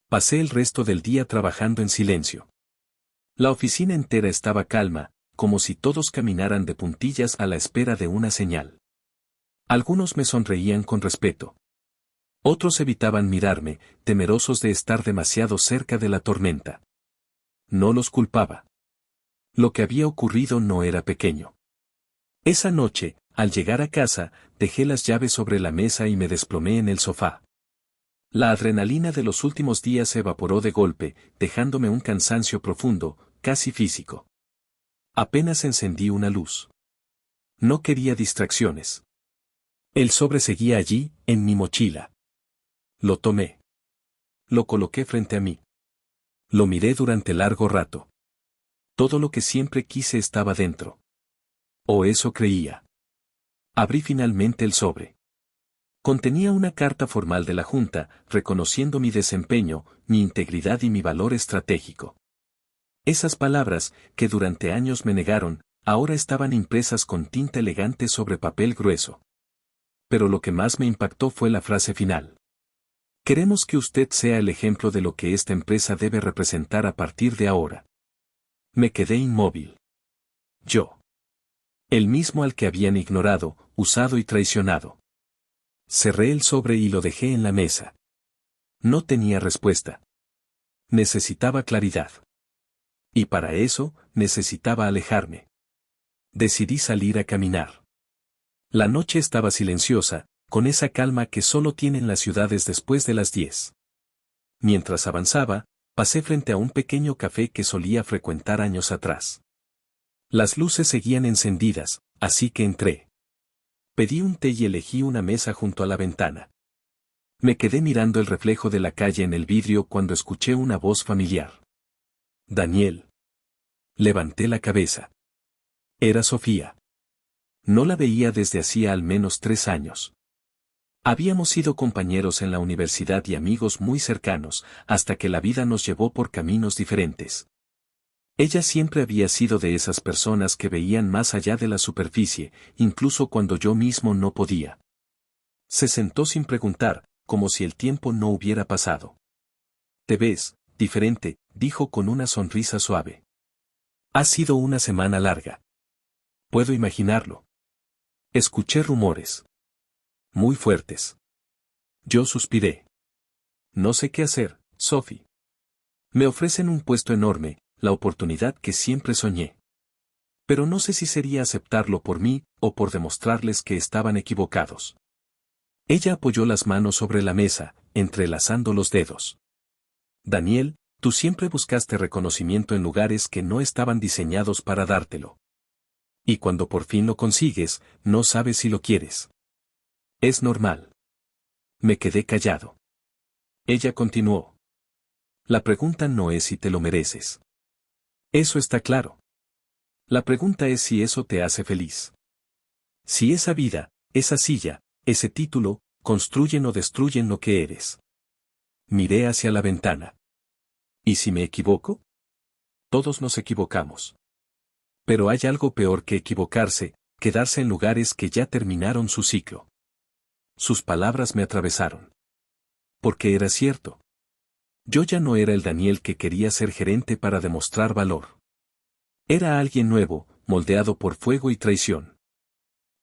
[SPEAKER 1] Pasé el resto del día trabajando en silencio. La oficina entera estaba calma, como si todos caminaran de puntillas a la espera de una señal. Algunos me sonreían con respeto. Otros evitaban mirarme, temerosos de estar demasiado cerca de la tormenta. No los culpaba. Lo que había ocurrido no era pequeño. Esa noche, al llegar a casa, dejé las llaves sobre la mesa y me desplomé en el sofá. La adrenalina de los últimos días se evaporó de golpe, dejándome un cansancio profundo, casi físico. Apenas encendí una luz. No quería distracciones. El sobre seguía allí, en mi mochila. Lo tomé. Lo coloqué frente a mí. Lo miré durante largo rato. Todo lo que siempre quise estaba dentro. O eso creía. Abrí finalmente el sobre. Contenía una carta formal de la Junta, reconociendo mi desempeño, mi integridad y mi valor estratégico. Esas palabras, que durante años me negaron, ahora estaban impresas con tinta elegante sobre papel grueso. Pero lo que más me impactó fue la frase final. Queremos que usted sea el ejemplo de lo que esta empresa debe representar a partir de ahora. Me quedé inmóvil. Yo. El mismo al que habían ignorado, usado y traicionado. Cerré el sobre y lo dejé en la mesa. No tenía respuesta. Necesitaba claridad. Y para eso, necesitaba alejarme. Decidí salir a caminar. La noche estaba silenciosa, con esa calma que solo tienen las ciudades después de las 10. Mientras avanzaba, pasé frente a un pequeño café que solía frecuentar años atrás. Las luces seguían encendidas, así que entré. Pedí un té y elegí una mesa junto a la ventana. Me quedé mirando el reflejo de la calle en el vidrio cuando escuché una voz familiar. Daniel. Levanté la cabeza. Era Sofía. No la veía desde hacía al menos 3 años. Habíamos sido compañeros en la universidad y amigos muy cercanos, hasta que la vida nos llevó por caminos diferentes. Ella siempre había sido de esas personas que veían más allá de la superficie, incluso cuando yo mismo no podía. Se sentó sin preguntar, como si el tiempo no hubiera pasado. Te ves, diferente, dijo con una sonrisa suave. Ha sido una semana larga. Puedo imaginarlo. Escuché rumores. Muy fuertes. Yo suspiré. No sé qué hacer, Sophie. Me ofrecen un puesto enorme, la oportunidad que siempre soñé. Pero no sé si sería aceptarlo por mí, o por demostrarles que estaban equivocados. Ella apoyó las manos sobre la mesa, entrelazando los dedos. Daniel, tú siempre buscaste reconocimiento en lugares que no estaban diseñados para dártelo. Y cuando por fin lo consigues, no sabes si lo quieres. Es normal. Me quedé callado. Ella continuó. La pregunta no es si te lo mereces. Eso está claro. La pregunta es si eso te hace feliz. Si esa vida, esa silla, ese título, construyen o destruyen lo que eres. Miré hacia la ventana. ¿Y si me equivoco? Todos nos equivocamos. Pero hay algo peor que equivocarse, quedarse en lugares que ya terminaron su ciclo. Sus palabras me atravesaron. Porque era cierto. Yo ya no era el Daniel que quería ser gerente para demostrar valor. Era alguien nuevo, moldeado por fuego y traición.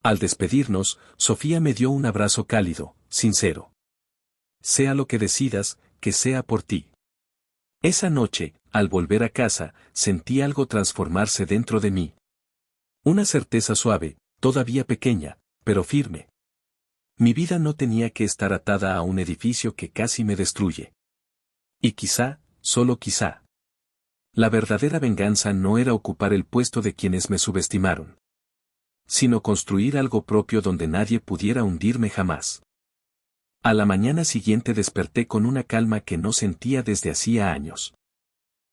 [SPEAKER 1] Al despedirnos, Sofía me dio un abrazo cálido, sincero. Sea lo que decidas, que sea por ti. Esa noche, al volver a casa, sentí algo transformarse dentro de mí. Una certeza suave, todavía pequeña, pero firme. Mi vida no tenía que estar atada a un edificio que casi me destruye. Y quizá, solo quizá, la verdadera venganza no era ocupar el puesto de quienes me subestimaron, sino construir algo propio donde nadie pudiera hundirme jamás. A la mañana siguiente desperté con una calma que no sentía desde hacía años.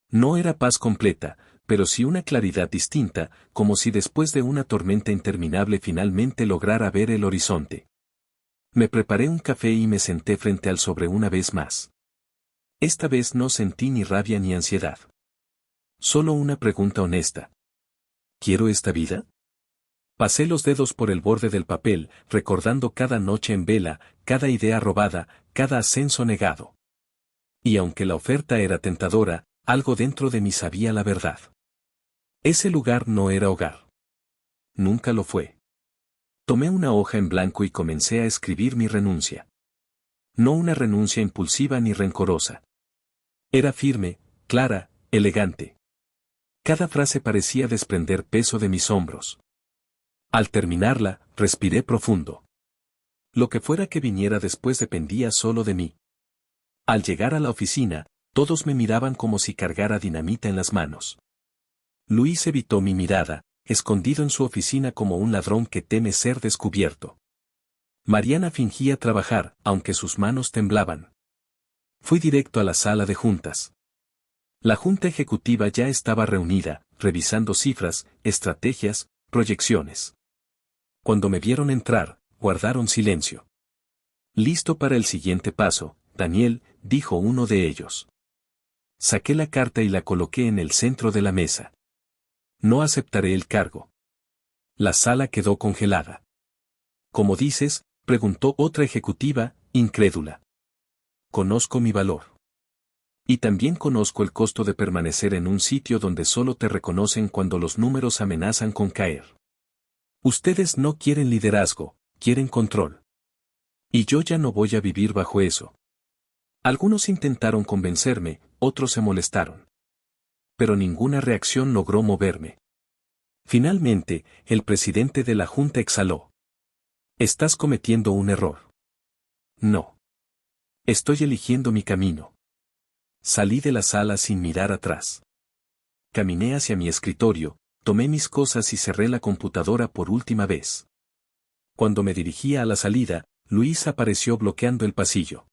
[SPEAKER 1] No era paz completa, pero sí una claridad distinta, como si después de una tormenta interminable finalmente lograra ver el horizonte. Me preparé un café y me senté frente al sobre una vez más. Esta vez no sentí ni rabia ni ansiedad. Solo una pregunta honesta. ¿Quiero esta vida? Pasé los dedos por el borde del papel, recordando cada noche en vela, cada idea robada, cada ascenso negado. Y aunque la oferta era tentadora, algo dentro de mí sabía la verdad. Ese lugar no era hogar. Nunca lo fue. Tomé una hoja en blanco y comencé a escribir mi renuncia. No una renuncia impulsiva ni rencorosa. Era firme, clara, elegante. Cada frase parecía desprender peso de mis hombros. Al terminarla, respiré profundo. Lo que fuera que viniera después dependía solo de mí. Al llegar a la oficina, todos me miraban como si cargara dinamita en las manos. Luis evitó mi mirada, escondido en su oficina como un ladrón que teme ser descubierto. Mariana fingía trabajar, aunque sus manos temblaban. Fui directo a la sala de juntas. La junta ejecutiva ya estaba reunida, revisando cifras, estrategias, proyecciones. Cuando me vieron entrar, guardaron silencio. Listo para el siguiente paso, Daniel, dijo uno de ellos. Saqué la carta y la coloqué en el centro de la mesa. No aceptaré el cargo. La sala quedó congelada. ¿Cómo dices?, preguntó otra ejecutiva, incrédula. Conozco mi valor. Y también conozco el costo de permanecer en un sitio donde solo te reconocen cuando los números amenazan con caer. Ustedes no quieren liderazgo, quieren control. Y yo ya no voy a vivir bajo eso. Algunos intentaron convencerme, otros se molestaron. Pero ninguna reacción logró moverme. Finalmente, el presidente de la Junta exhaló. Estás cometiendo un error. No. Estoy eligiendo mi camino. Salí de la sala sin mirar atrás. Caminé hacia mi escritorio, tomé mis cosas y cerré la computadora por última vez. Cuando me dirigía a la salida, Luis apareció bloqueando el pasillo.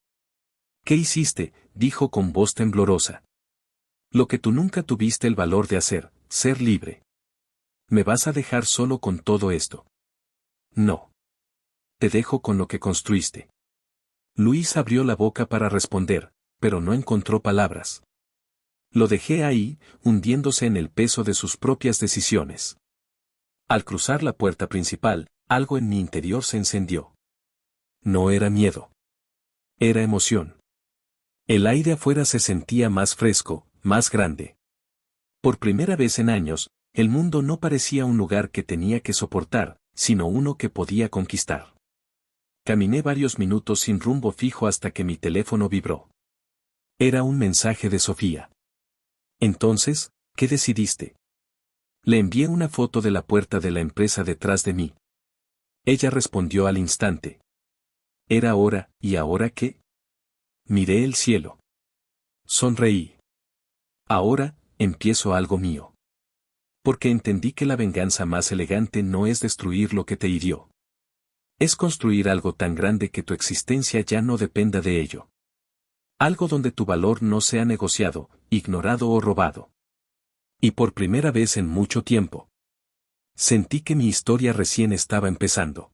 [SPEAKER 1] ¿Qué hiciste?, dijo con voz temblorosa. Lo que tú nunca tuviste el valor de hacer, ser libre. ¿Me vas a dejar solo con todo esto? No. Te dejo con lo que construiste. Luis abrió la boca para responder, pero no encontró palabras. Lo dejé ahí, hundiéndose en el peso de sus propias decisiones. Al cruzar la puerta principal, algo en mi interior se encendió. No era miedo. Era emoción. El aire afuera se sentía más fresco, más grande. Por primera vez en años, el mundo no parecía un lugar que tenía que soportar, sino uno que podía conquistar. Caminé varios minutos sin rumbo fijo hasta que mi teléfono vibró. Era un mensaje de Sofía. Entonces, ¿qué decidiste? Le envié una foto de la puerta de la empresa detrás de mí. Ella respondió al instante. Era hora, ¿y ahora qué? Miré el cielo. Sonreí. Ahora, empiezo algo mío. Porque entendí que la venganza más elegante no es destruir lo que te hirió. Es construir algo tan grande que tu existencia ya no dependa de ello. Algo donde tu valor no sea negociado, ignorado o robado. Y por primera vez en mucho tiempo, sentí que mi historia recién estaba empezando.